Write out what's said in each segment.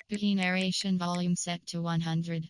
Key narration volume set to 100.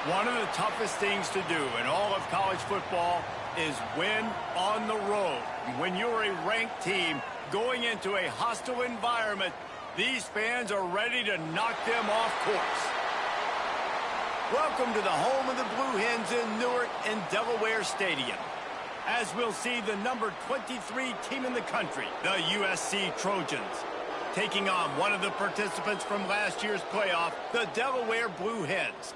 One of the toughest things to do in all of college football is win on the road. When you're a ranked team going into a hostile environment, these fans are ready to knock them off course. Welcome to the home of the Blue Hens in Newark and Delaware Stadium. As we'll see the number 23 team in the country, the USC Trojans, taking on one of the participants from last year's playoff, the Delaware Blue Hens.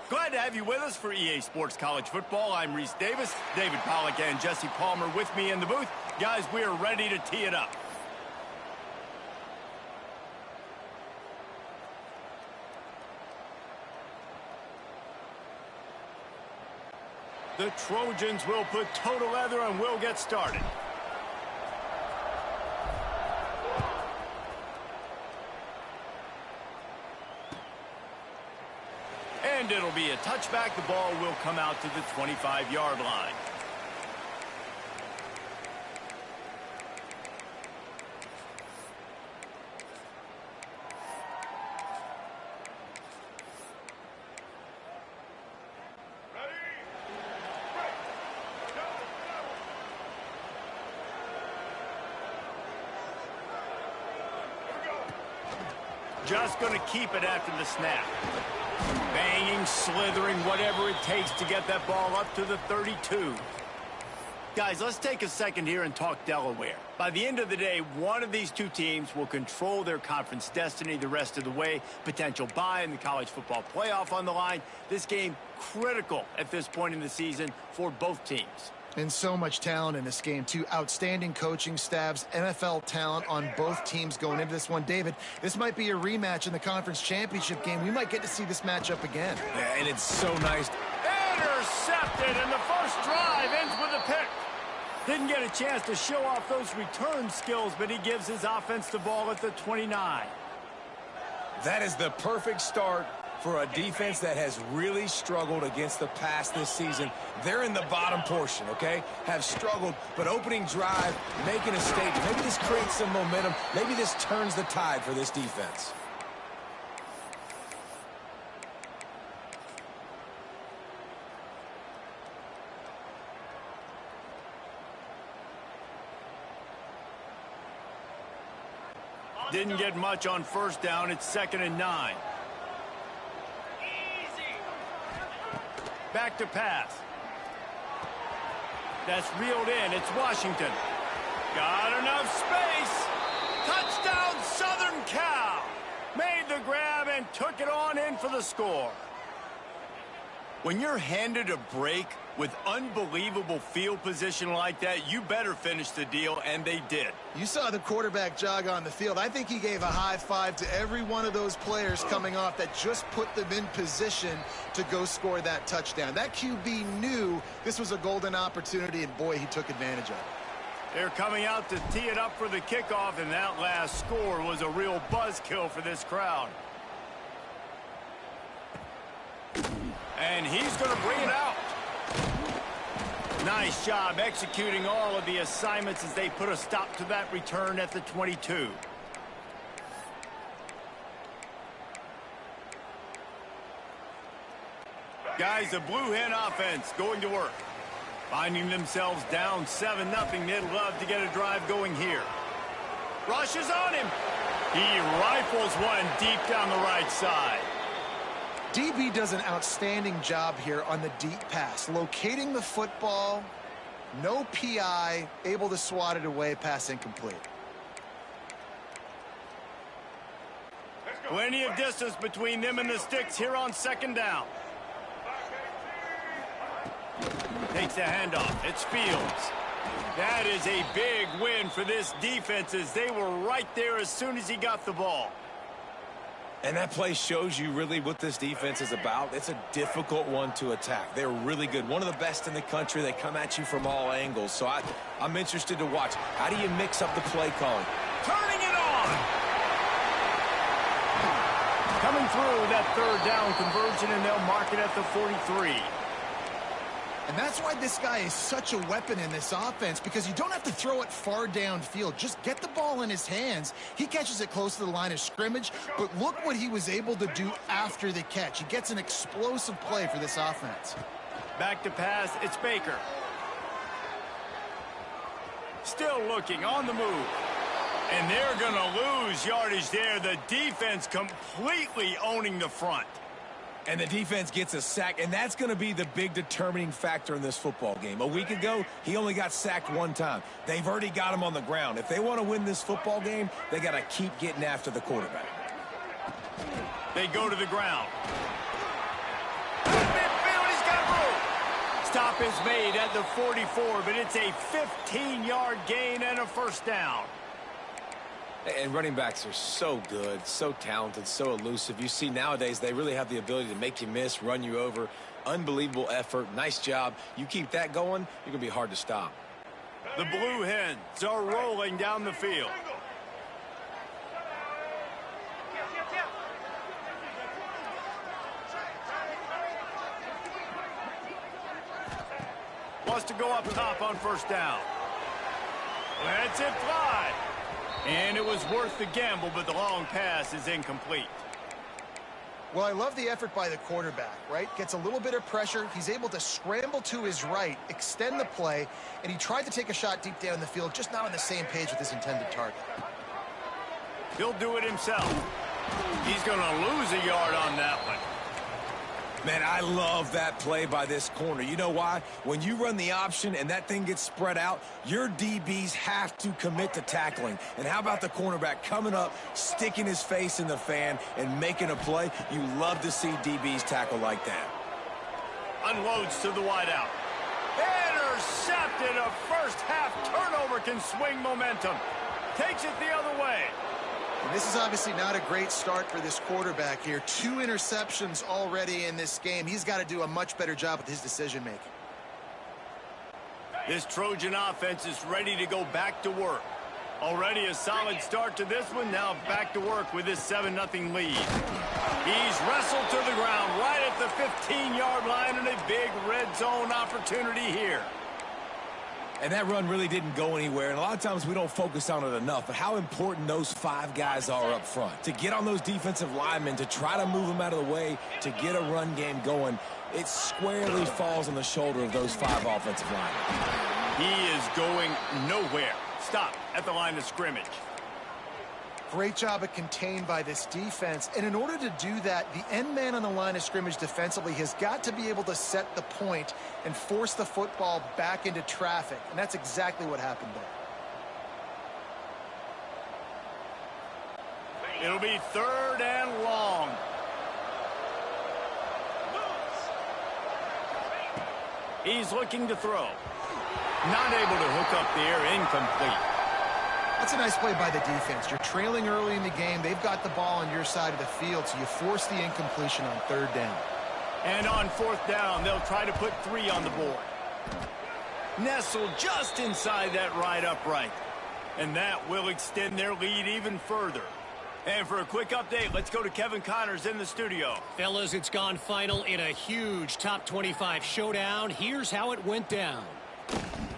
Glad to have you with us for EA Sports College Football. I'm Reese Davis, David Pollack and Jesse Palmer with me in the booth. Guys, we are ready to tee it up. The Trojans will put toe to leather and we'll get started. And it'll be a touchback. The ball will come out to the 25-yard line. Just going to keep it after the snap. Banging, slithering, whatever it takes to get that ball up to the 32. Guys, let's take a second here and talk Delaware. By the end of the day, one of these two teams will control their conference destiny the rest of the way. Potential bye in the college football playoff on the line. This game critical at this point in the season for both teams. And so much talent in this game, too. Outstanding coaching staffs, NFL talent on both teams going into this one. David, this might be a rematch in the conference championship game. We might get to see this matchup again. Yeah, and it's so nice. Intercepted, and the first drive ends with a pick. Didn't get a chance to show off those return skills, but he gives his offense the ball at the 29. That is the perfect start for a defense that has really struggled against the pass this season. They're in the bottom portion, okay? Have struggled, but opening drive, making a statement. Maybe this creates some momentum. Maybe this turns the tide for this defense. Didn't get much on first down. It's 2nd and 9. Back to pass. That's reeled in. It's Washington. Got enough space. Touchdown, Southern Cal. Made the grab and took it on in for the score. When you're handed a break with unbelievable field position like that, you better finish the deal, and they did. You saw the quarterback jog on the field. I think he gave a high five to every one of those players coming off that just put them in position to go score that touchdown. That QB knew this was a golden opportunity, and boy, he took advantage of it. They're coming out to tee it up for the kickoff, and that last score was a real buzzkill for this crowd. And he's going to bring it out. Nice job executing all of the assignments as they put a stop to that return at the 22. Guys, the Blue Hen offense going to work. Finding themselves down 7-0, they'd love to get a drive going here. Rushes on him. He rifles one deep down the right side. DB does an outstanding job here on the deep pass. Locating the football, no PI, able to swat it away, pass incomplete. Plenty of distance between them and the sticks here on second down. Takes the handoff. It's Fields. That is a big win for this defense as they were right there as soon as he got the ball. And that play shows you really what this defense is about. It's a difficult one to attack. They're really good. One of the best in the country. They come at you from all angles. So I'm interested to watch. How do you mix up the play calling? Turning it on! Coming through that third down conversion, and they'll mark it at the 43. And that's why this guy is such a weapon in this offense, because you don't have to throw it far downfield. Just get the ball in his hands. He catches it close to the line of scrimmage, but look what he was able to do after the catch. He gets an explosive play for this offense. Back to pass, it's Baker. Still looking on the move. And they're going to lose yardage there. The defense completely owning the front. And the defense gets a sack, and that's going to be the big determining factor in this football game. A week ago, he only got sacked one time. They've already got him on the ground. If they want to win this football game, they got to keep getting after the quarterback. They go to the ground. Midfield, he's got room. Stop is made at the 44, but it's a 15-yard gain and a first down. And running backs are so good, so talented, so elusive. You see nowadays they really have the ability to make you miss, run you over. Unbelievable effort. Nice job. You keep that going, you're going to be hard to stop. The Blue Hens are rolling down the field. Wants to go up top on first down. Lets it fly. And it was worth the gamble, but the long pass is incomplete. Well, I love the effort by the quarterback, right? Gets a little bit of pressure. He's able to scramble to his right, extend the play, and he tried to take a shot deep down the field, just not on the same page with his intended target. He'll do it himself. He's going to lose a yard on that one. Man, I love that play by this corner. You know why? When you run the option and that thing gets spread out, your DBs have to commit to tackling. And how about the cornerback coming up, sticking his face in the fan, and making a play? You love to see DBs tackle like that. Unloads to the wideout. Intercepted. A first-half turnover can swing momentum. Takes it the other way. And this is obviously not a great start for this quarterback here. 2 interceptions already in this game. He's got to do a much better job with his decision-making. This Trojan offense is ready to go back to work. Already a solid start to this one. Now back to work with this 7-0 lead. He's wrestled to the ground right at the 15-yard line, and a big red zone opportunity here. And that run really didn't go anywhere, and a lot of times we don't focus on it enough, but how important those 5 guys are up front. To get on those defensive linemen, to try to move them out of the way, to get a run game going, it squarely falls on the shoulder of those 5 offensive linemen. He is going nowhere. Stop at the line of scrimmage. Great job of contained by this defense. And in order to do that, the end man on the line of scrimmage defensively has got to be able to set the point and force the football back into traffic. And that's exactly what happened there. It'll be 3rd and long. He's looking to throw. Not able to hook up there, incomplete. That's a nice play by the defense. You're trailing early in the game. They've got the ball on your side of the field, so you force the incompletion on 3rd down. And on 4th down, they'll try to put 3 on the board. Nestled just inside that right upright. And that will extend their lead even further. And for a quick update, let's go to Kevin Connors in the studio. Fellas, it's gone final in a huge top 25 showdown. Here's how it went down.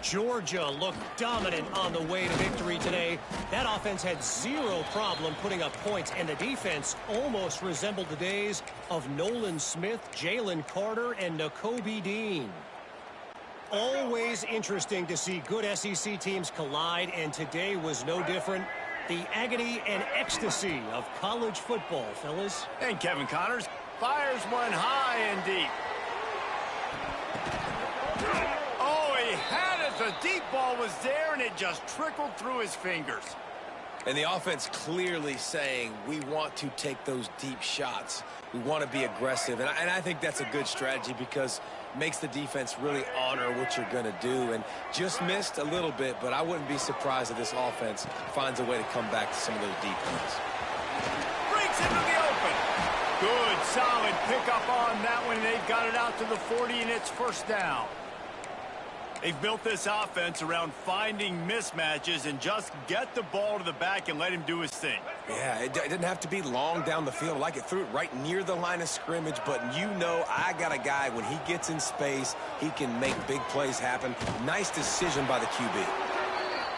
Georgia looked dominant on the way to victory today. That offense had zero problem putting up points, and the defense almost resembled the days of Nolan Smith, Jalen Carter, and Nakobe Dean. Always interesting to see good SEC teams collide, and today was no different. The agony and ecstasy of college football, fellas. And Kevin Connors fires one high and deep. Oh, he had it. The deep ball was there, and it just trickled through his fingers. And the offense clearly saying, we want to take those deep shots. We want to be aggressive. And I think that's a good strategy because it makes the defense really honor what you're going to do. And just missed a little bit, but I wouldn't be surprised if this offense finds a way to come back to some of those deep ones. Breaks into the open. Good, solid pickup on that one. They've got it out to the 40, and it's first down. They've built this offense around finding mismatches and just get the ball to the back and let him do his thing. Yeah, it didn't have to be long down the field. Like it threw it right near the line of scrimmage, but you know I got a guy, when he gets in space, he can make big plays happen. Nice decision by the QB.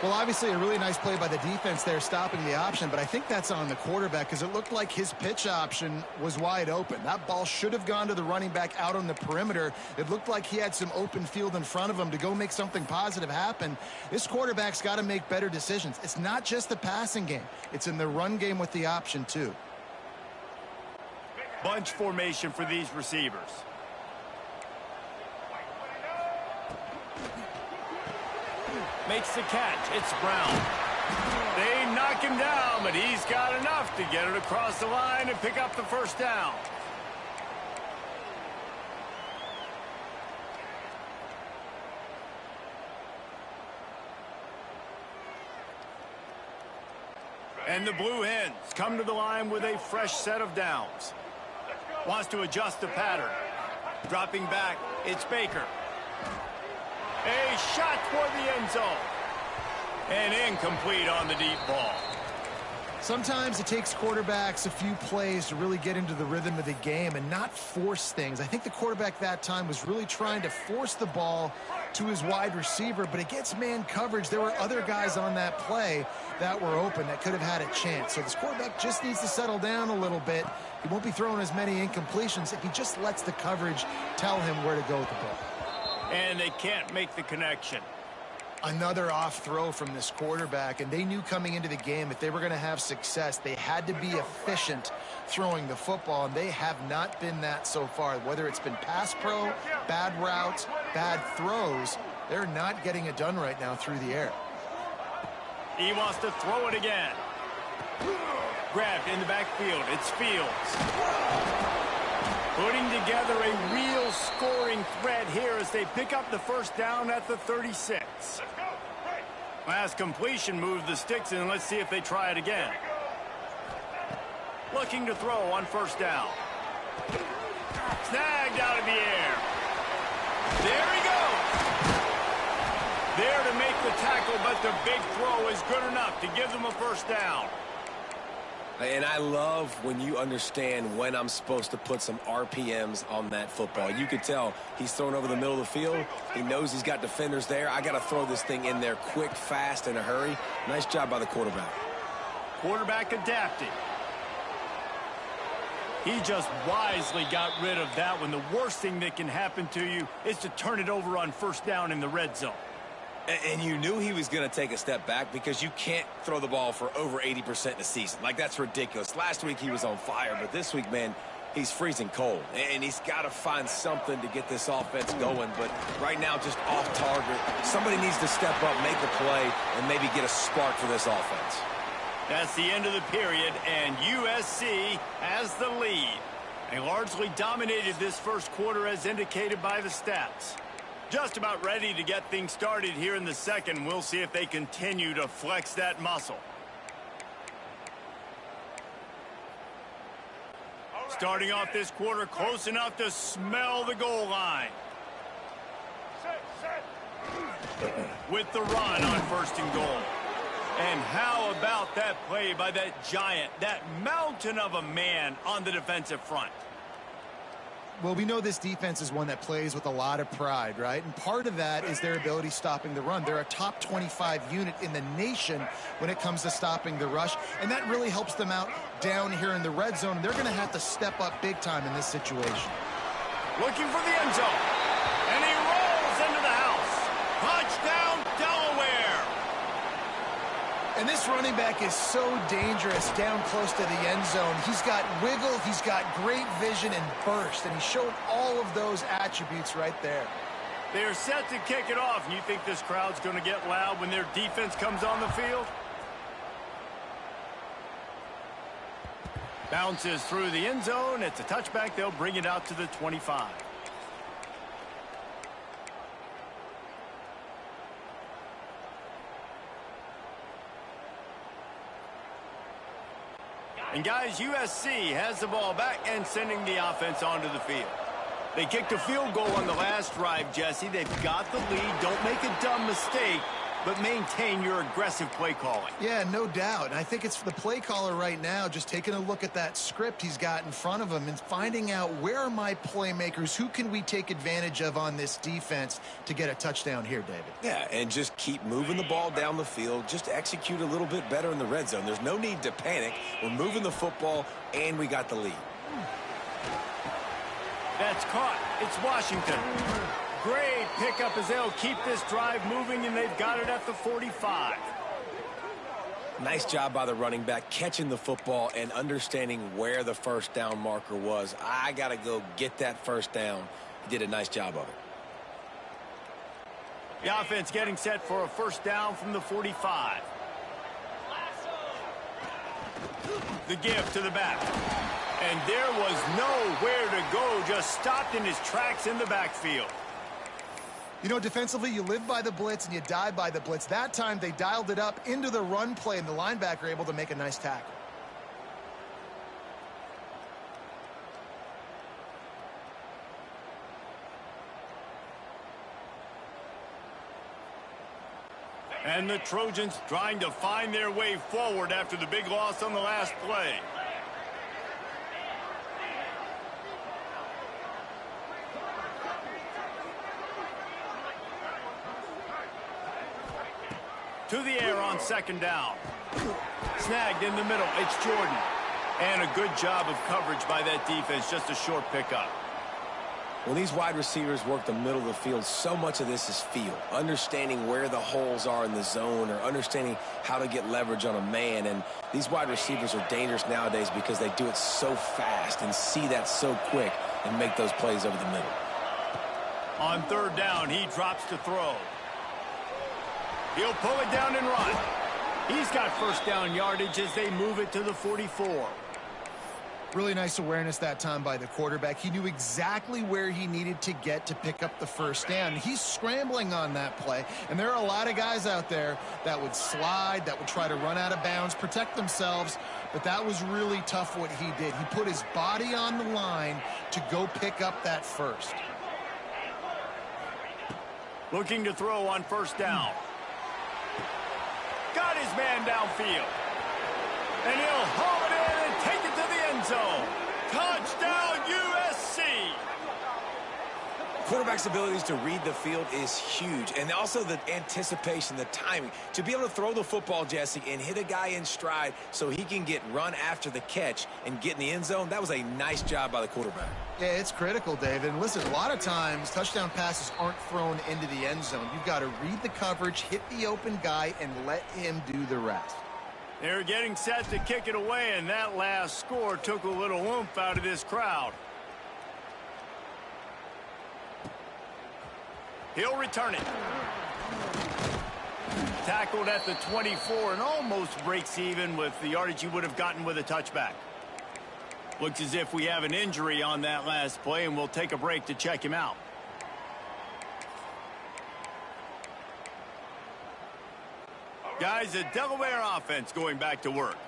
Well, obviously a really nice play by the defense there stopping the option, but I think that's on the quarterback because it looked like his pitch option was wide open. That ball should have gone to the running back out on the perimeter. It looked like he had some open field in front of him to go make something positive happen. This quarterback's got to make better decisions. It's not just the passing game. It's in the run game with the option too. Bunch formation for these receivers. Makes the catch. It's Brown. They knock him down, but he's got enough to get it across the line and pick up the first down. And the Blue Hens come to the line with a fresh set of downs. Wants to adjust the pattern. Dropping back, it's Baker. A shot toward the end zone. And incomplete on the deep ball. Sometimes it takes quarterbacks a few plays to really get into the rhythm of the game and not force things. I think the quarterback that time was really trying to force the ball to his wide receiver, but against man coverage, there were other guys on that play that were open that could have had a chance. So this quarterback just needs to settle down a little bit. He won't be throwing as many incompletions if he just lets the coverage tell him where to go with the ball. And they can't make the connection. Another off throw from this quarterback, and they knew coming into the game if they were going to have success, they had to be efficient throwing the football, and they have not been that so far. Whether it's been pass pro, bad routes, bad throws, they're not getting it done right now through the air. He wants to throw it again. Grabbed in the backfield. It's Fields. Putting together a real scoring threat here as they pick up the first down at the 36. Last completion moved the sticks in. Let's see if they try it again. Looking to throw on first down. Snagged out of the air. There he goes. There to make the tackle, but the big throw is good enough to give them a first down. And I love when you understand when I'm supposed to put some RPMs on that football. You could tell he's thrown over the middle of the field. He knows he's got defenders there. I got to throw this thing in there quick, fast, in a hurry. Nice job by the quarterback. Quarterback adapting. He just wisely got rid of that one. The worst thing that can happen to you is to turn it over on first down in the red zone. And you knew he was going to take a step back because you can't throw the ball for over 80% in a season. Like, that's ridiculous. Last week he was on fire, but this week, man, he's freezing cold. And he's got to find something to get this offense going. But right now, just off target. Somebody needs to step up, make a play, and maybe get a spark for this offense. That's the end of the period, and USC has the lead. They largely dominated this first quarter as indicated by the stats. Just about ready to get things started here in the second. We'll see if they continue to flex that muscle. Starting off this quarter close enough to smell the goal line. With the run on first and goal. And how about that play by that giant, that mountain of a man on the defensive front? Well, we know this defense is one that plays with a lot of pride, right? And part of that is their ability stopping the run. They're a top 25 unit in the nation when it comes to stopping the rush, and that really helps them out down here in the red zone. And they're going to have to step up big time in this situation. Looking for the end zone, and he rolls into the house. Touchdown, Delaware. And this running back is so dangerous down close to the end zone. He's got wiggle, he's got great vision and burst, and he showed all of those attributes right there. They're set to kick it off. You think this crowd's going to get loud when their defense comes on the field? Bounces through the end zone. It's a touchback. They'll bring it out to the 25. And guys, USC has the ball back and sending the offense onto the field. They kicked a field goal on the last drive, Jesse. They've got the lead. Don't make a dumb mistake, but maintain your aggressive play calling. Yeah, no doubt. And I think it's the play caller right now just taking a look at that script he's got in front of him and finding out, where are my playmakers? Who can we take advantage of on this defense to get a touchdown here, David? Yeah, and just keep moving the ball down the field. Just execute a little bit better in the red zone. There's no need to panic. We're moving the football, and we got the lead. That's caught. It's Washington. Great pickup as they'll keep this drive moving, and they've got it at the 45. Nice job by the running back catching the football and understanding where the first down marker was. I got to go get that first down. He did a nice job of it. The offense getting set for a first down from the 45. The give to the back. And there was nowhere to go, just stopped in his tracks in the backfield. You know, defensively, you live by the blitz and you die by the blitz. That time, they dialed it up into the run play, and the linebacker able to make a nice tackle. And the Trojans trying to find their way forward after the big loss on the last play. To the air on second down. Snagged in the middle. It's Jordan. And a good job of coverage by that defense. Just a short pickup. When these wide receivers work the middle of the field, so much of this is feel. Understanding where the holes are in the zone, or understanding how to get leverage on a man. And these wide receivers are dangerous nowadays because they do it so fast and see that so quick and make those plays over the middle. On third down, he drops to throw. He'll pull it down and run. He's got first down yardage as they move it to the 44. Really nice awareness that time by the quarterback. He knew exactly where he needed to get to pick up the first down. He's scrambling on that play, and there are a lot of guys out there that would slide, that would try to run out of bounds, protect themselves, but that was really tough what he did. He put his body on the line to go pick up that first. Looking to throw on first down. Got his man downfield. And he'll haul it in and take it to the end zone. Touchdown, USC! Quarterback's abilities to read the field is huge, and also the anticipation, the timing. To be able to throw the football, Jesse, and hit a guy in stride so he can get run after the catch and get in the end zone, that was a nice job by the quarterback. Yeah, it's critical, David. And listen, a lot of times touchdown passes aren't thrown into the end zone. You've got to read the coverage, hit the open guy, and let him do the rest. They're getting set to kick it away, and that last score took a little oomph out of this crowd. He'll return it. Tackled at the 24 and almost breaks even with the yardage he would have gotten with a touchback. Looks as if we have an injury on that last play, and we'll take a break to check him out. Guys, the Delaware offense going back to work.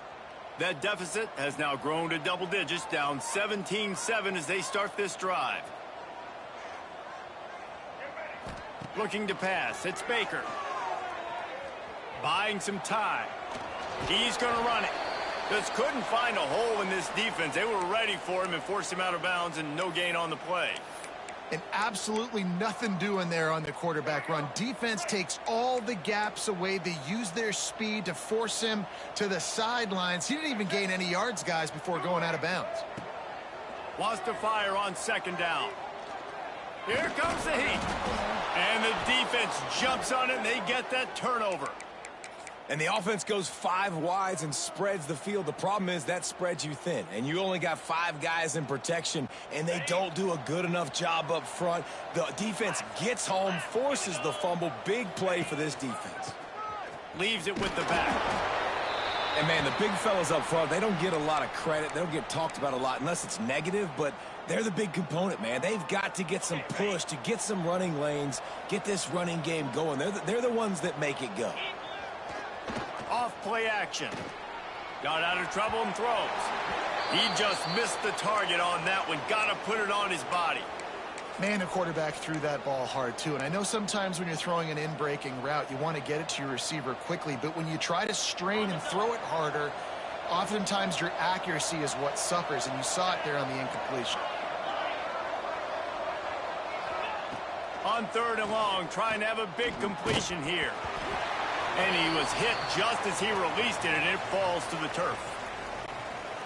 That deficit has now grown to double digits, down 17-7 as they start this drive. Looking to pass. It's Baker. Buying some time. He's going to run it. Just couldn't find a hole in this defense. They were ready for him and forced him out of bounds and no gain on the play. And absolutely nothing doing there on the quarterback run. Defense takes all the gaps away. They use their speed to force him to the sidelines. He didn't even gain any yards, guys, before going out of bounds. Wants to fire on second down. Here comes the heat. And the defense jumps on it, and they get that turnover. And the offense goes 5 wides and spreads the field. The problem is that spreads you thin, and you only got 5 guys in protection, and they don't do a good enough job up front. The defense gets home, forces the fumble. Big play for this defense. Leaves it with the back. And, man, the big fellas up front, they don't get a lot of credit. They don't get talked about a lot unless it's negative, but they're the big component, man. They've got to get some push, to get some running lanes, get this running game going. They're the ones that make it go. Off play action. Got out of trouble and throws. He just missed the target on that one. Got to put it on his body. Man, the quarterback threw that ball hard, too. And I know sometimes when you're throwing an in-breaking route, you want to get it to your receiver quickly. But when you try to strain and throw it harder, oftentimes your accuracy is what suffers. And you saw it there on the incompletion. On third and long, trying to have a big completion here. And he was hit just as he released it, and it falls to the turf.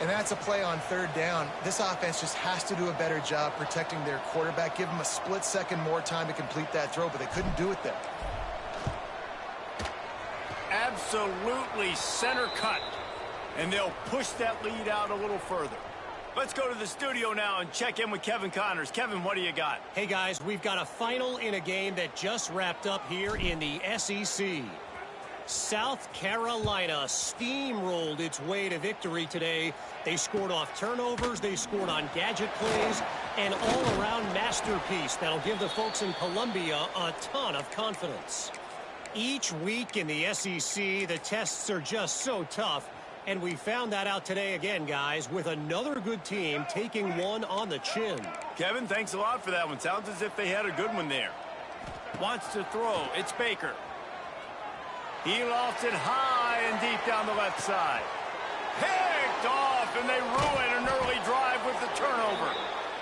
And that's a play on third down. This offense just has to do a better job protecting their quarterback. Give them a split second more time to complete that throw, but they couldn't do it there. Absolutely center cut. And they'll push that lead out a little further. Let's go to the studio now and check in with Kevin Connors. Kevin, what do you got? Hey, guys, we've got a final in a game that just wrapped up here in the SEC. South Carolina steamrolled its way to victory today. They scored off turnovers, they scored on gadget plays, an all-around masterpiece that'll give the folks in Columbia a ton of confidence. Each week in the SEC, the tests are just so tough, and we found that out today again, guys, with another good team taking one on the chin. Kevin, thanks a lot for that one. Sounds as if they had a good one there. Wants to throw. It's Baker. He lofts it high and deep down the left side. Picked off, and they ruin an early drive with the turnover.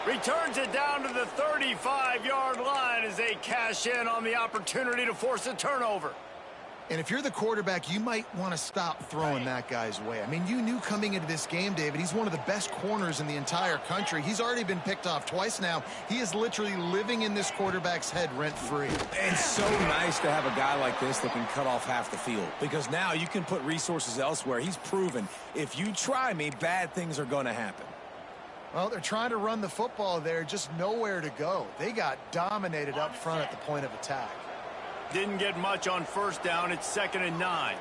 Returns it down to the 35-yard line as they cash in on the opportunity to force a turnover. And if you're the quarterback, you might want to stop throwing that guy's way. I mean, you knew coming into this game, David, he's one of the best corners in the entire country. He's already been picked off twice now. He is literally living in this quarterback's head rent-free. And so nice to have a guy like this that can cut off half the field, because now you can put resources elsewhere. He's proven if you try me, bad things are going to happen. Well, they're trying to run the football there, just nowhere to go. They got dominated up front at the point of attack. Didn't get much on first down. It's 2nd and 9.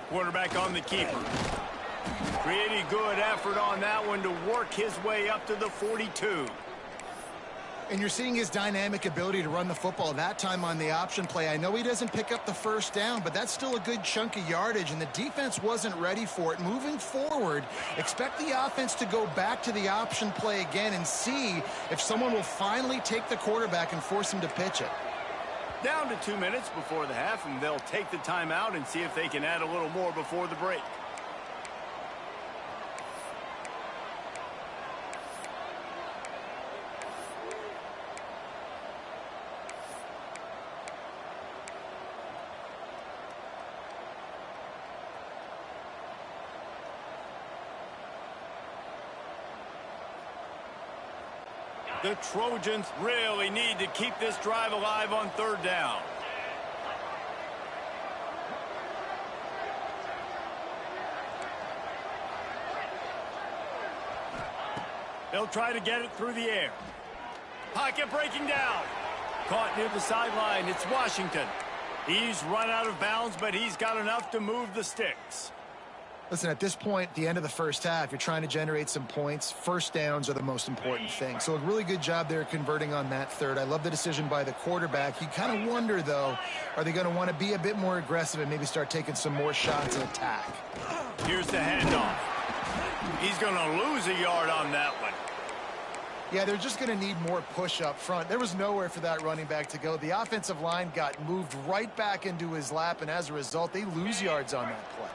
Quarterback on the keeper. Pretty good effort on that one to work his way up to the 42. And you're seeing his dynamic ability to run the football that time on the option play. I know he doesn't pick up the first down, but that's still a good chunk of yardage, and the defense wasn't ready for it. Moving forward, expect the offense to go back to the option play again and see if someone will finally take the quarterback and force him to pitch it. Down to 2 minutes before the half, and they'll take the timeout and see if they can add a little more before the break. The Trojans really need to keep this drive alive on third down. They'll try to get it through the air. Pocket breaking down. Caught near the sideline. It's Washington. He's run out of bounds, but he's got enough to move the sticks. Listen, at this point, at the end of the first half, you're trying to generate some points. First downs are the most important thing. So a really good job there converting on that third. I love the decision by the quarterback. You kind of wonder, though, are they going to want to be a bit more aggressive and maybe start taking some more shots and attack? Here's the handoff. He's going to lose a yard on that one. Yeah, they're just going to need more push up front. There was nowhere for that running back to go. The offensive line got moved right back into his lap, and as a result, they lose yards on that play.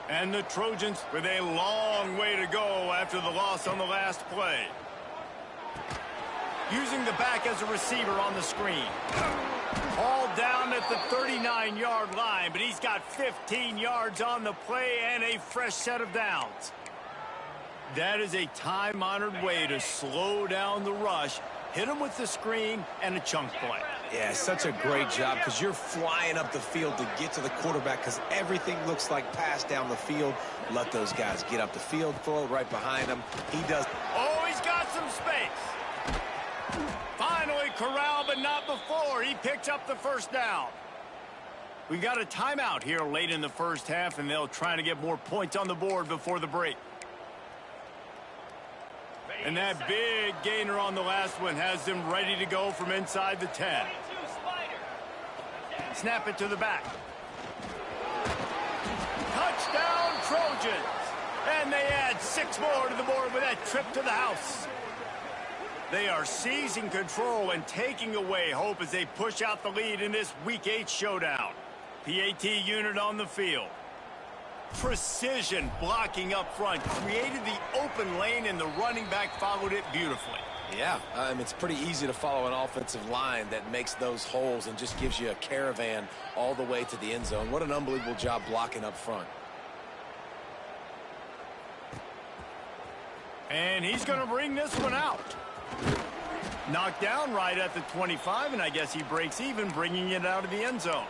And the Trojans with a long way to go after the loss on the last play. Using the back as a receiver on the screen. All down at the 39-yard line, but he's got 15 yards on the play and a fresh set of downs. That is a time-honored way to slow down the rush, hit him with the screen, and a chunk play. Yeah, such a great job because you're flying up the field to get to the quarterback because everything looks like pass down the field. Let those guys get up the field, throw it right behind him. He does. Oh, he's got some space. Finally corralled, but not before. He picks up the first down. We got a timeout here late in the first half, and they'll try to get more points on the board before the break. And that big gainer on the last one has them ready to go from inside the 10. Snap it to the back. Touchdown, Trojans. And they add 6 more to the board with that trip to the house. They are seizing control and taking away hope as they push out the lead in this Week 8 showdown. PAT unit on the field. Precision blocking up front, created the open lane, and the running back followed it beautifully. Yeah, it's pretty easy to follow an offensive line that makes those holes and just gives you a caravan all the way to the end zone. What an unbelievable job blocking up front. And he's going to bring this one out. Knocked down right at the 25, and I guess he breaks even, bringing it out of the end zone.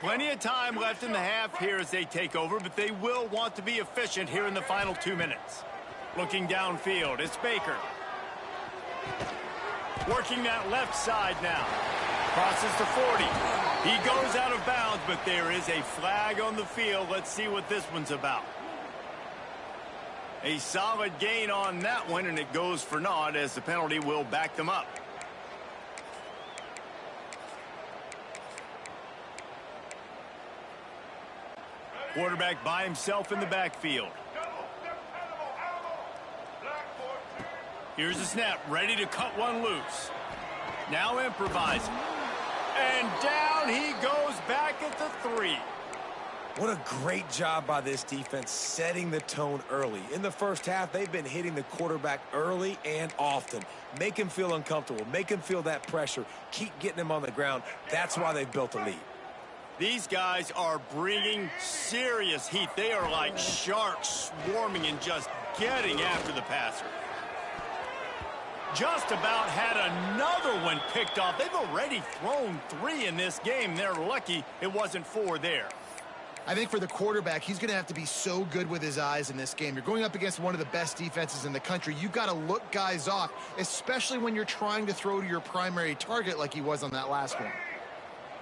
Plenty of time left in the half here as they take over, but they will want to be efficient here in the final 2 minutes. Looking downfield, it's Baker. Working that left side now. Crosses the 40. He goes out of bounds, but there is a flag on the field. Let's see what this one's about. A solid gain on that one, and it goes for naught as the penalty will back them up. Quarterback by himself in the backfield. Here's the snap, ready to cut one loose. Now improvising. And down he goes back at the 3. What a great job by this defense setting the tone early. In the first half, they've been hitting the quarterback early and often. Make him feel uncomfortable. Make him feel that pressure. Keep getting him on the ground. That's why they've built a lead. These guys are bringing serious heat. They are like sharks swarming and just getting after the passer. Just about had another one picked off. They've already thrown 3 in this game. They're lucky it wasn't 4 there. I think for the quarterback, he's going to have to be so good with his eyes in this game. You're going up against one of the best defenses in the country. You've got to look guys off, especially when you're trying to throw to your primary target like he was on that last one.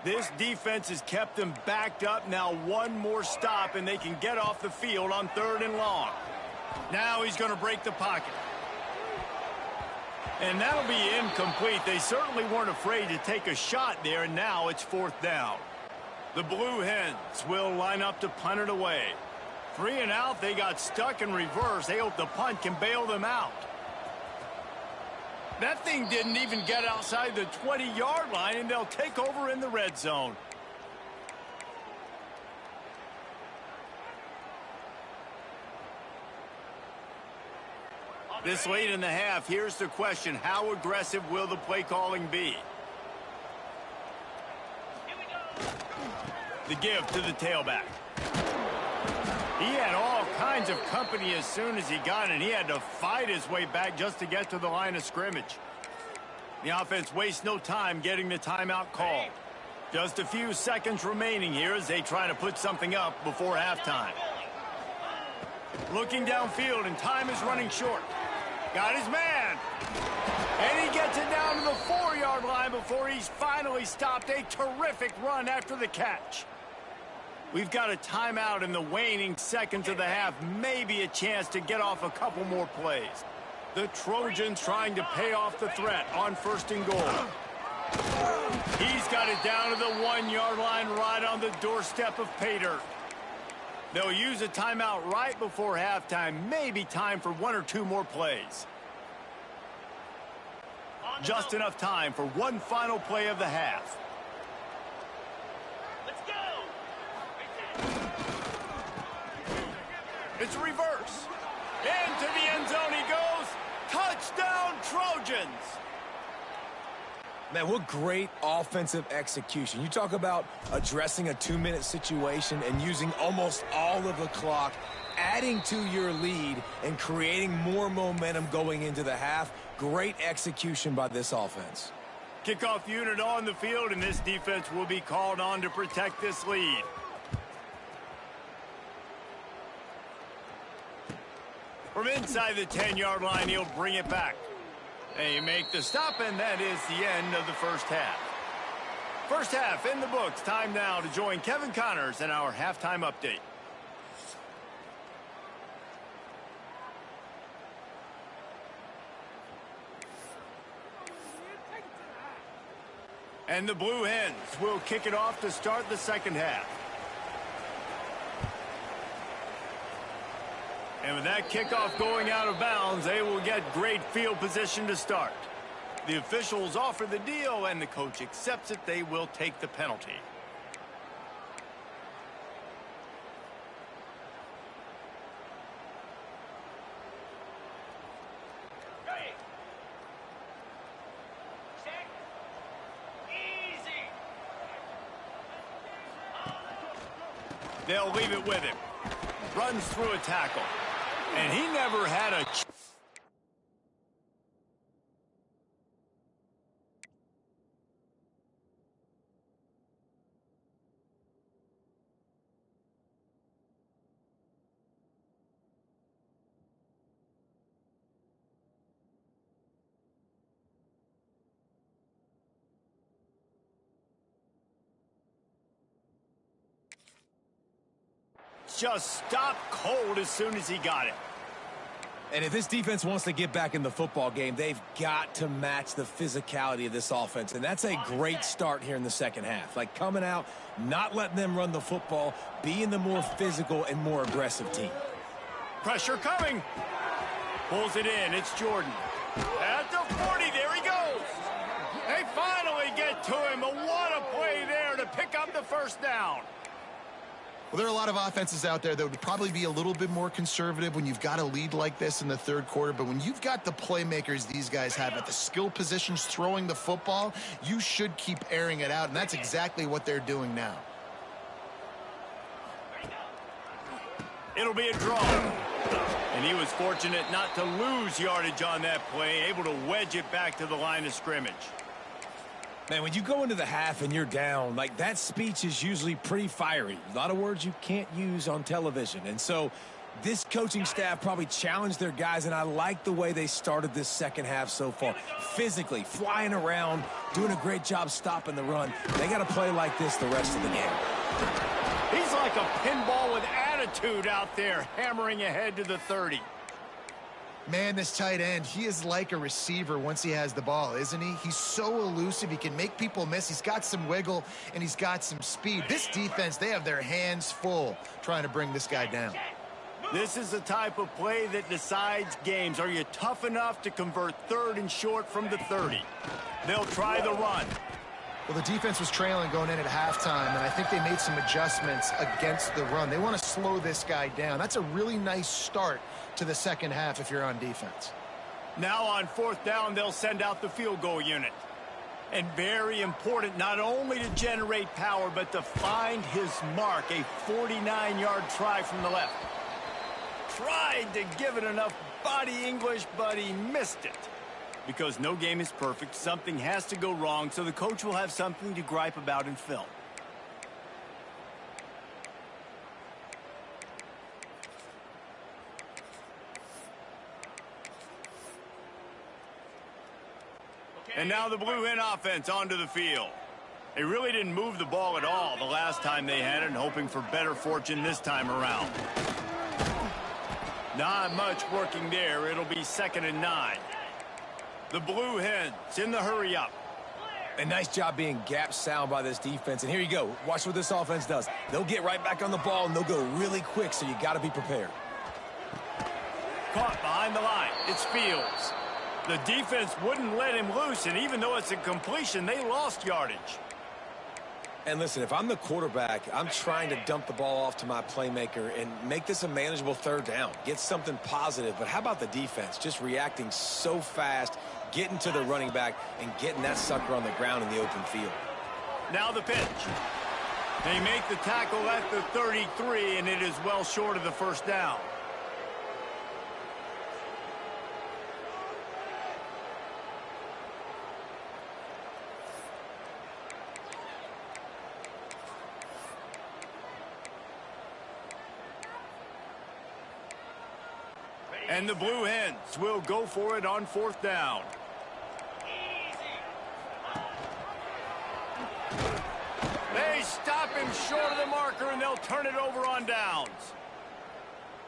This defense has kept them backed up. Now one more stop, and they can get off the field on 3rd and long. Now he's going to break the pocket. And that'll be incomplete. They certainly weren't afraid to take a shot there, and now it's 4th down. The Blue Hens will line up to punt it away. 3 and out, they got stuck in reverse. They hope the punt can bail them out. That thing didn't even get outside the 20-yard line, and they'll take over in the red zone. This late in the half, here's the question. How aggressive will the play calling be? The give to the tailback. He had all kinds of company as soon as he got it. He had to fight his way back just to get to the line of scrimmage. The offense wastes no time getting the timeout called. Just a few seconds remaining here as they try to put something up before halftime. Looking downfield, and time is running short. Got his man. And he gets it down to the 4-yard line before he's finally stopped. A terrific run after the catch. We've got a timeout in the waning seconds of the half. Maybe a chance to get off a couple more plays. The Trojans trying to pay off the threat on 1st and goal. He's got it down to the 1-yard line right on the doorstep of pay dirt. They'll use a timeout right before halftime. Maybe time for 1 or 2 more plays. Just enough time for one final play of the half. Let's go! It's a reverse. Into the end zone he goes. Touchdown, Trojans! Man, what great offensive execution. You talk about addressing a 2-minute situation and using almost all of the clock, adding to your lead and creating more momentum going into the half. Great execution by this offense. Kickoff unit on the field, and this defense will be called on to protect this lead. From inside the 10-yard line, he'll bring it back. They make the stop, and that is the end of the first half. First half in the books. Time now to join Kevin Connors in our halftime update. And the Blue Hens will kick it off to start the second half. And with that kickoff going out of bounds, they will get great field position to start. The officials offer the deal, and the coach accepts it. They will take the penalty. Ready. Check. Easy. They'll leave it with him. Runs through a tackle. And he never had a just stopped cold as soon as he got it. And if this defense wants to get back in the football game, they've got to match the physicality of this offense. And that's a great start here in the second half. Like coming out, not letting them run the football, being the more physical and more aggressive team. Pressure coming. Pulls it in. It's Jordan. At the 40, there he goes. They finally get to him. But what a play there to pick up the first down. Well, there are a lot of offenses out there that would probably be a little bit more conservative when you've got a lead like this in the third quarter. But when you've got the playmakers these guys have at the skill positions throwing the football, you should keep airing it out. And that's exactly what they're doing now. It'll be a draw. And he was fortunate not to lose yardage on that play, able to wedge it back to the line of scrimmage. Man, when you go into the half and you're down, like that speech is usually pretty fiery. A lot of words you can't use on television. And so this coaching staff probably challenged their guys, and I like the way they started this second half so far. Physically, flying around, doing a great job stopping the run. They got to play like this the rest of the game. He's like a pinball with attitude out there, hammering ahead to the 30. Man, this tight end, he is like a receiver once he has the ball, isn't he? He's so elusive. He can make people miss. He's got some wiggle, and he's got some speed. This defense, they have their hands full trying to bring this guy down. This is the type of play that decides games. Are you tough enough to convert third and short from the 30? They'll try the run. Well, the defense was trailing going in at halftime, and I think they made some adjustments against the run. They want to slow this guy down. That's a really nice start to the second half if you're on defense. Now on fourth down, they'll send out the field goal unit. And very important, not only to generate power, but to find his mark, a 49-yard try from the left. Tried to give it enough body English, but he missed it. Because no game is perfect, something has to go wrong, so the coach will have something to gripe about in film. And now the Blue Hen offense onto the field. They really didn't move the ball at all the last time they had it, and hoping for better fortune this time around. Not much working there. It'll be 2nd and 9. The Blue Hens in the hurry up. And nice job being gap sound by this defense. And here you go. Watch what this offense does. They'll get right back on the ball, and they'll go really quick, so you got to be prepared. Caught behind the line. It's Fields. The defense wouldn't let him loose, and even though it's a completion, they lost yardage. And listen, if I'm the quarterback, I'm trying to dump the ball off to my playmaker and make this a manageable third down. Get something positive. But how about the defense? Just reacting so fast, getting to the running back, and getting that sucker on the ground in the open field. Now the pitch. They make the tackle at the 33, and it is well short of the first down. And the Blue Hens will go for it on fourth down. They stop him short of the marker, and they'll turn it over on downs.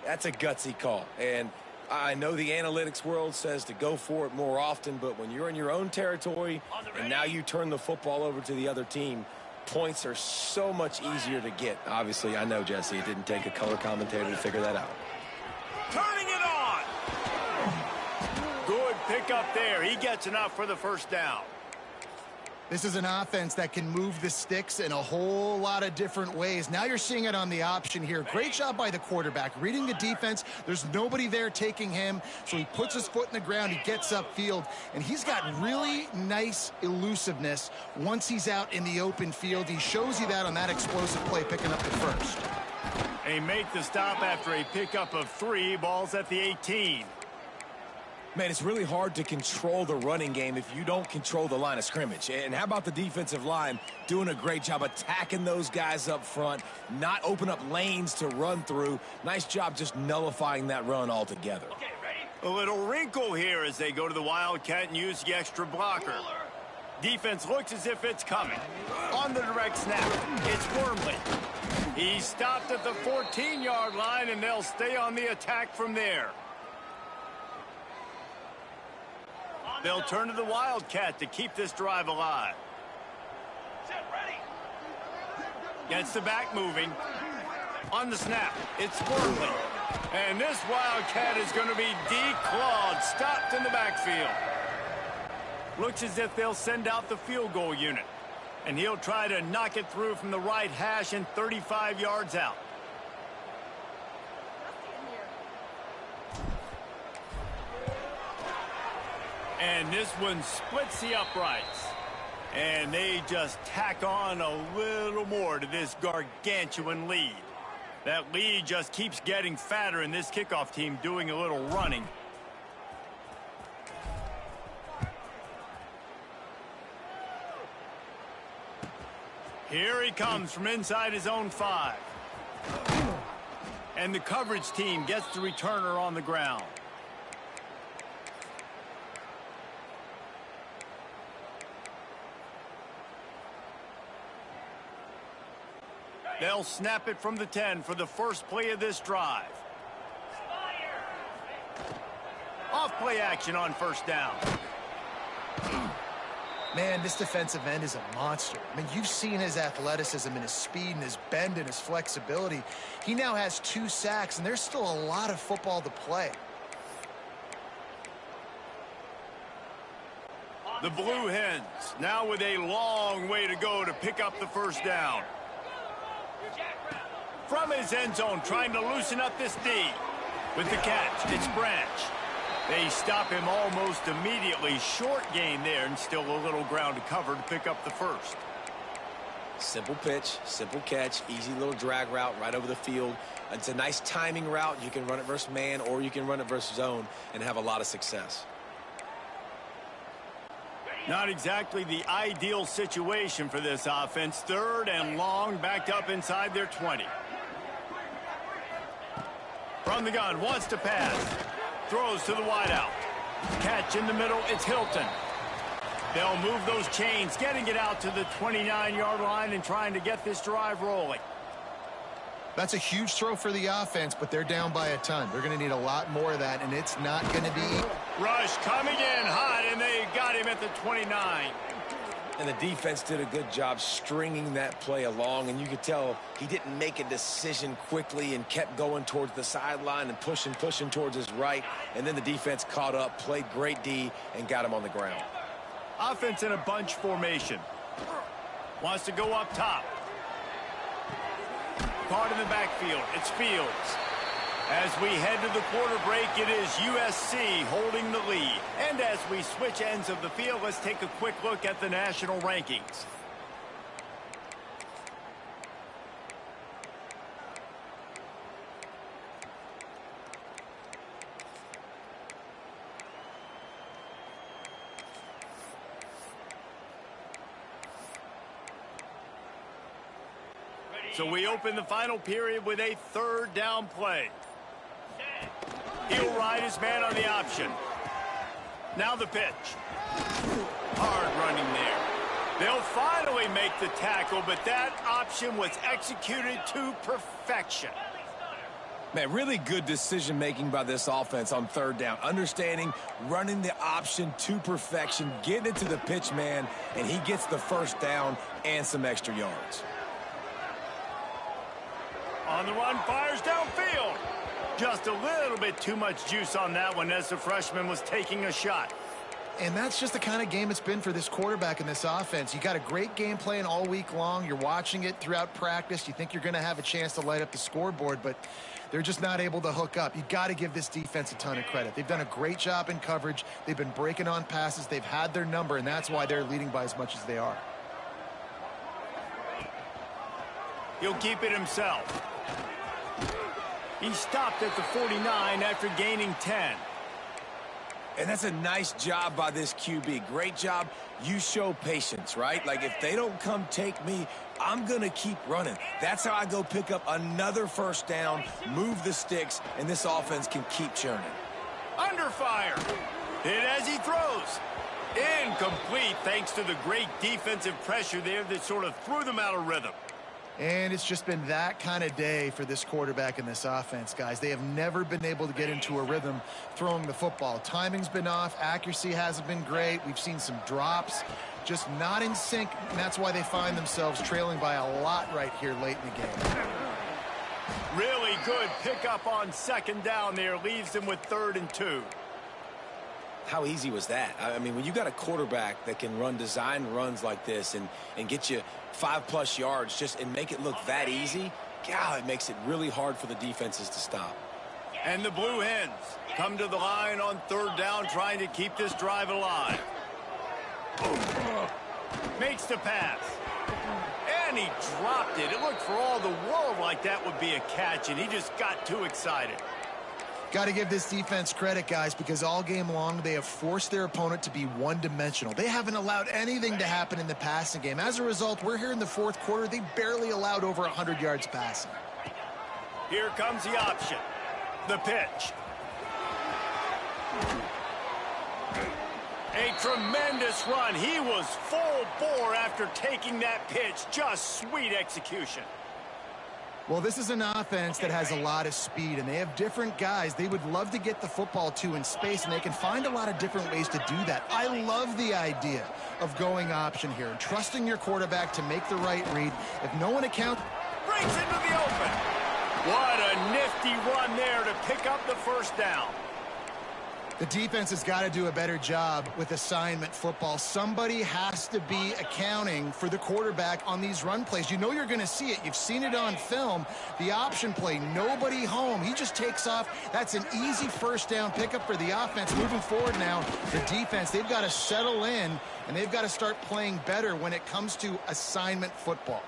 That's a gutsy call. And I know the analytics world says to go for it more often, but when you're in your own territory and now you turn the football over to the other team, points are so much easier to get. Obviously, I know, Jesse, it didn't take a color commentator to figure that out. Turning it on. Good pickup there. He gets enough for the first down. This is an offense that can move the sticks in a whole lot of different ways. Now you're seeing it on the option here. Great job by the quarterback. Reading the defense, there's nobody there taking him, so he puts his foot in the ground, he gets upfield, and he's got really nice elusiveness once he's out in the open field. He shows you that on that explosive play, picking up the first. They make the stop after a pickup of 3. Balls at the 18. Man, it's really hard to control the running game if you don't control the line of scrimmage. And how about the defensive line doing a great job attacking those guys up front, not open up lanes to run through. Nice job just nullifying that run altogether. Okay, ready? A little wrinkle here as they go to the Wildcat and use the extra blocker. Defense looks as if it's coming. On the direct snap, it's Wormley. He stopped at the 14-yard line, and they'll stay on the attack from there. They'll turn to the Wildcat to keep this drive alive. Set, ready? Gets the back moving. On the snap, it's Wormley. And this Wildcat is going to be declawed, stopped in the backfield. Looks as if they'll send out the field goal unit. And he'll try to knock it through from the right hash and 35 yards out. And this one splits the uprights. And they just tack on a little more to this gargantuan lead. That lead just keeps getting fatter, and this kickoff team doing a little running. Here he comes from inside his own 5. And the coverage team gets the returner on the ground. They'll snap it from the 10 for the first play of this drive. Off play action on first down. Man, this defensive end is a monster. I mean, you've seen his athleticism and his speed and his bend and his flexibility. He now has 2 sacks, and there's still a lot of football to play. The Blue Hens now with a long way to go to pick up the first down. From his end zone, trying to loosen up this D. With the catch, it's Branch. They stop him almost immediately. Short gain there, and still a little ground to cover to pick up the first. Simple pitch, simple catch, easy little drag route right over the field. It's a nice timing route. You can run it versus man, or you can run it versus zone and have a lot of success. Not exactly the ideal situation for this offense. 3rd and long, backed up inside their 20. From the gun, wants to pass. Throws to the wideout. Catch in the middle, it's Hilton. They'll move those chains, getting it out to the 29-yard line and trying to get this drive rolling. That's a huge throw for the offense, but they're down by a ton. They're going to need a lot more of that, and it's not going to be... Rush coming in hot, and they got him at the 29. And the defense did a good job stringing that play along, and you could tell he didn't make a decision quickly and kept going towards the sideline and pushing towards his right, and then the defense caught up, played great D, and got him on the ground. Offense in a bunch formation. Wants to go up top. Caught in the backfield. It's Fields. As we head to the quarter break, it is USC holding the lead. And as we switch ends of the field, let's take a quick look at the national rankings. So we open the final period with a third down play. He'll ride his man on the option. Now the pitch. Hard running there. They'll finally make the tackle, but that option was executed to perfection. Man, really good decision-making by this offense on third down. Understanding, running the option to perfection, getting it to the pitch man, and he gets the first down and some extra yards. On the run, fires downfield. Just a little bit too much juice on that one as the freshman was taking a shot. And that's just the kind of game it's been for this quarterback in this offense. You got a great game plan all week long. You're watching it throughout practice. You think you're going to have a chance to light up the scoreboard, but they're just not able to hook up. You got to give this defense a ton of credit. They've done a great job in coverage. They've been breaking on passes. They've had their number, and that's why they're leading by as much as they are. He'll keep it himself. He stopped at the 49 after gaining 10. And that's a nice job by this QB. Great job. You show patience, right? Like, if they don't come take me, I'm going to keep running. That's how I go pick up another first down, move the sticks, and this offense can keep churning. Under fire. Hit as he throws. Incomplete thanks to the great defensive pressure there that sort of threw them out of rhythm. And it's just been that kind of day for this quarterback in this offense, guys. They have never been able to get into a rhythm throwing the football. Timing's been off. Accuracy hasn't been great. We've seen some drops, just not in sync. And that's why they find themselves trailing by a lot right here late in the game. Really good pickup on second down there. Leaves them with 3rd and 2. How easy was that? I mean, when you got a quarterback that can run design runs like this and get you 5+ yards and make it look that easy, God, it makes it really hard for the defenses to stop. And the Blue Hens come to the line on 3rd down, trying to keep this drive alive. Makes the pass. And he dropped it. It looked for all the world like that would be a catch, and he just got too excited. Got to give this defense credit, guys, because all game long they have forced their opponent to be one-dimensional. They haven't allowed anything to happen in the passing game. As a result, we're here in the 4th quarter. They barely allowed over 100 yards passing. Here comes the option. The pitch. A tremendous run. He was full bore after taking that pitch. Just sweet execution. Well, this is an offense that has a lot of speed, and they have different guys they would love to get the football to in space, and they can find a lot of different ways to do that. I love the idea of going option here and trusting your quarterback to make the right read. If no one accounts, Breaks into the open. What a nifty run there to pick up the first down. the defense has got to do a better job with assignment football. Somebody has to be accounting for the quarterback on these run plays. You know you're going to see it. You've seen it on film. The option play, nobody home. He just takes off. That's an easy first down pickup for the offense. Moving forward now, the defense, they've got to settle in, and they've got to start playing better when it comes to assignment football.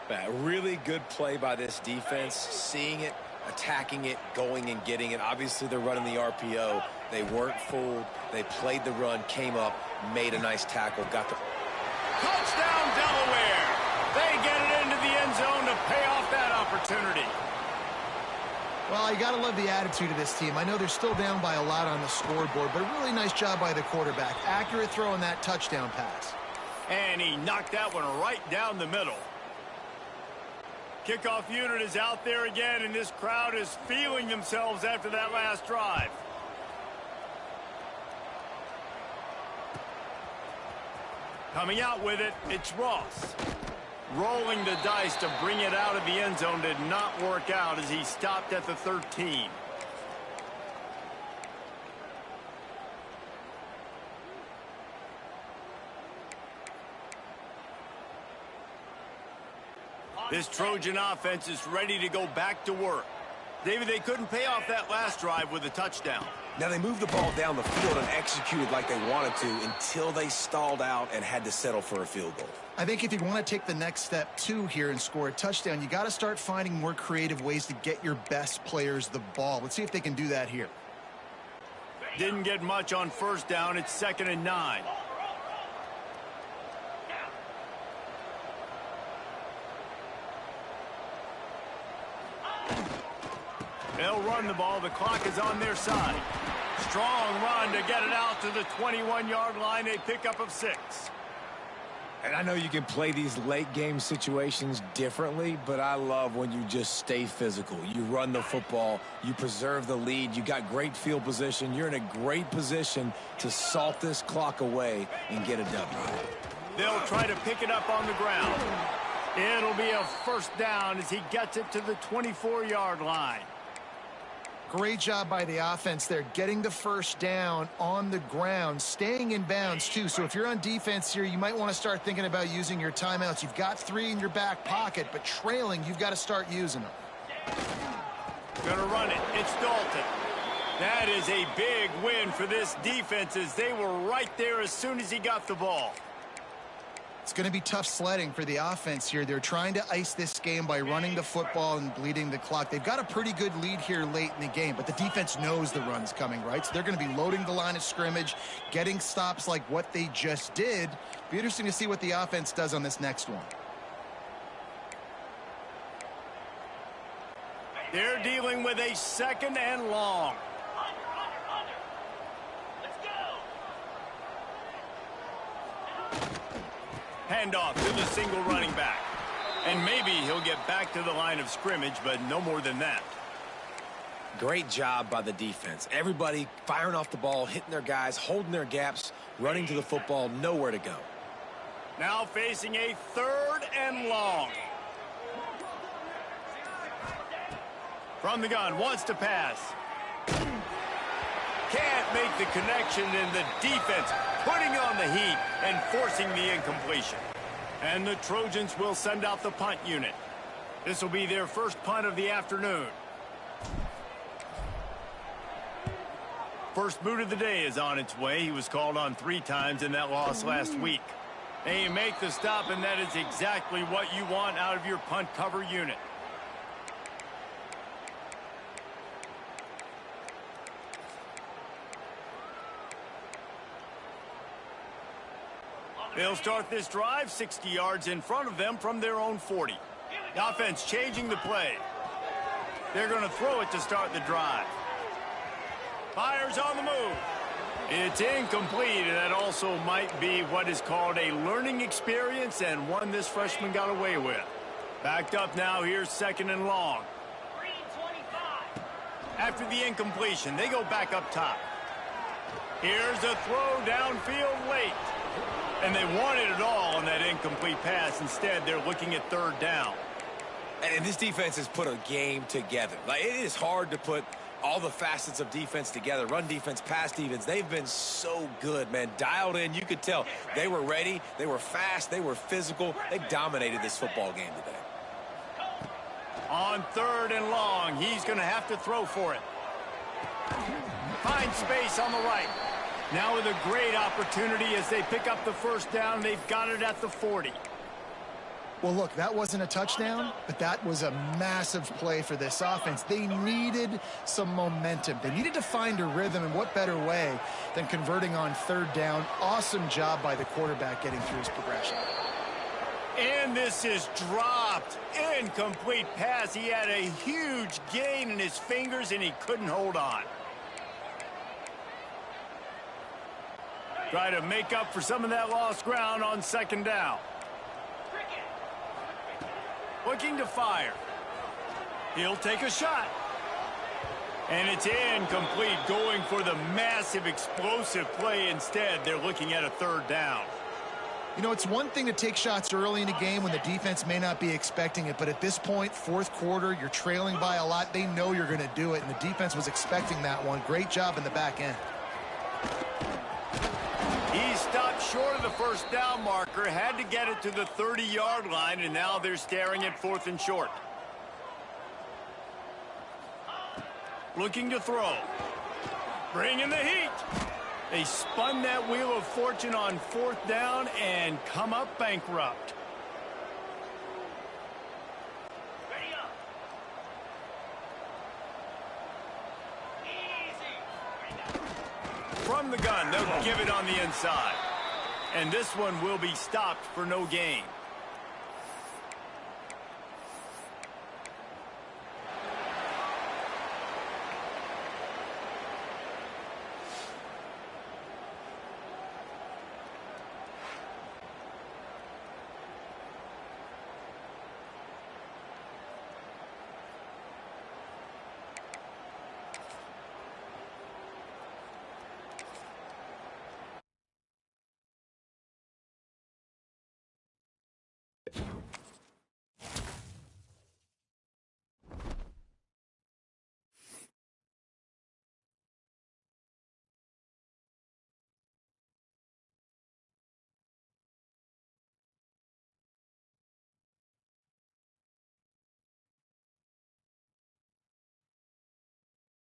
A really good play by this defense, seeing it, attacking it, going and getting it. Obviously, they're running the RPO. They weren't fooled. They played the run, came up, made a nice tackle, got the... Touchdown, Delaware! They get it into the end zone to pay off that opportunity. Well, you got to love the attitude of this team. I know they're still down by a lot on the scoreboard, but a really nice job by the quarterback. Accurate throw in that touchdown pass. And he knocked that one right down the middle. Kickoff unit is out there again, and this crowd is feeling themselves after that last drive. Coming out with it, it's Ross. Rolling the dice to bring it out of the end zone did not work out as he stopped at the 13. This Trojan offense is ready to go back to work. David, they couldn't pay off that last drive with a touchdown. Now, they moved the ball down the field and executed like they wanted to until they stalled out and had to settle for a field goal. I think if you want to take the next step, too, here and score a touchdown, you got to start finding more creative ways to get your best players the ball. Let's see if they can do that here. Didn't get much on first down. It's 2nd and 9. They'll run the ball. The clock is on their side. Strong run to get it out to the 21-yard line. A pickup of 6. And I know you can play these late game situations differently, but I love when you just stay physical. You run the football, you preserve the lead, you got great field position, you're in a great position to salt this clock away and get a W. They'll try to pick it up on the ground. It'll be a first down as he gets it to the 24-yard line. Great job by the offense there, getting the first down on the ground, staying in bounds, too. So if you're on defense here, you might want to start thinking about using your timeouts. You've got 3 in your back pocket, but trailing, you've got to start using them. Gonna run it. It's Dalton. That is a big win for this defense as they were right there as soon as he got the ball. It's going to be tough sledding for the offense here. They're trying to ice this game by running the football and bleeding the clock. They've got a pretty good lead here late in the game, but the defense knows the run's coming, right? So they're going to be loading the line of scrimmage, getting stops like what they just did. Be interesting to see what the offense does on this next one. They're dealing with a 2nd and long. Handoff to the single running back. And maybe he'll get back to the line of scrimmage, but no more than that. Great job by the defense. Everybody firing off the ball, hitting their guys, holding their gaps, running to the football, nowhere to go. Now facing a 3rd and long. From the gun, wants to pass. Can't make the connection, and the defense putting on the heat and forcing the incompletion. And the Trojans will send out the punt unit. This will be their first punt of the afternoon. First boot of the day is on its way. He was called on 3 times in that loss last week. They make the stop, and that is exactly what you want out of your punt cover unit. They'll start this drive 60 yards in front of them from their own 40. The offense changing the play. They're going to throw it to start the drive. Fires on the move. It's incomplete, and that also might be what is called a learning experience and one this freshman got away with. Backed up now, here's 2nd and long. After the incompletion, they go back up top. Here's a throw downfield late. And they wanted it all on that incomplete pass. Instead, they're looking at 3rd down. And this defense has put a game together. Like, it is hard to put all the facets of defense together. Run defense, pass defense. They've been so good, man. Dialed in. You could tell they were ready. They were fast. They were physical. They dominated this football game today. On 3rd and long, he's going to have to throw for it. Finds space on the right. Now with a great opportunity as they pick up the first down. They've got it at the 40. Well, look, that wasn't a touchdown, but that was a massive play for this offense. They needed some momentum. They needed to find a rhythm, and what better way than converting on 3rd down. Awesome job by the quarterback getting through his progression. And this is dropped. Incomplete pass. He had a huge gain in his fingers, and he couldn't hold on. Try to make up for some of that lost ground on 2nd down. Looking to fire. He'll take a shot. And it's incomplete, going for the massive explosive play instead. They're looking at a 3rd down. You know, it's one thing to take shots early in a game when the defense may not be expecting it, but at this point, fourth quarter, you're trailing by a lot. They know you're going to do it, and the defense was expecting that one. Great job in the back end. He stopped short of the first down marker, had to get it to the 30-yard line, and now they're staring at 4th and short. Looking to throw. Bringing the heat. They spun that wheel of fortune on 4th down and come up bankrupt. Ready up. Easy. From the gun, they'll give it on the inside. And this one will be stopped for no gain.